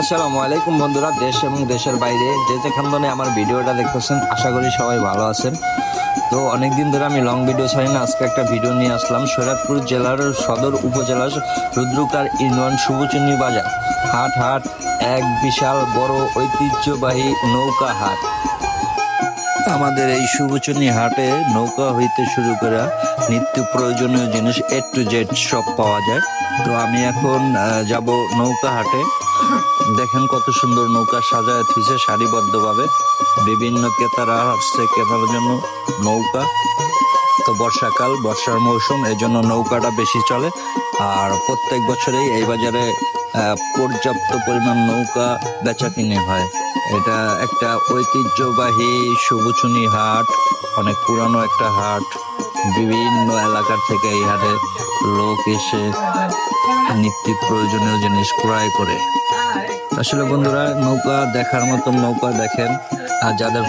আসসালামু আলাইকুম বন্ধুরা, দেশ এবং দেশের বাইরে যে যেখানে আমার ভিডিওটা দেখতেছেন, আশা করি সবাই ভালো আছেন। তো অনেকদিন ধরে আমি লং ভিডিও ছাড়ি না, আজকে একটা ভিডিও নিয়ে আসলাম। শরীয়তপুর জেলার সদর উপজেলার রুদ্রকার ইউনিয়ন শুভচুন্নি বাজার হাট এক বিশাল বড় ঐতিহ্যবাহী নৌকা হাট। আমাদের এই শুভচুন্নি হাটে নৌকা হইতে শুরু করে নিত্য প্রয়োজনীয় জিনিস A to Z সব পাওয়া যায়। তো আমি এখন যাব নৌকা হাটে। দেখেন কত সুন্দর নৌকা সাজায় থুইছে সারিবদ্ধভাবে। বিভিন্ন ক্রেতারা আসছে কেনার জন্য নৌকা। তো বর্ষাকাল, বর্ষার মৌসুম, এই জন্য নৌকাটা বেশি চলে। আর প্রত্যেক বছরেই এই বাজারে পর্যাপ্ত পরিমাণ নৌকা বেচা কিনে হয়। এটা একটা ঐতিহ্যবাহী শুভচুন্নি হাট, অনেক পুরানো একটা হাট। বিভিন্ন এলাকার থেকে এই হাটে লোক এসে নিত্য প্রয়োজনীয় জিনিস ক্রয় করে। আসলে বন্ধুরা, নৌকা দেখার মতন নৌকা দেখেন। আর যাদের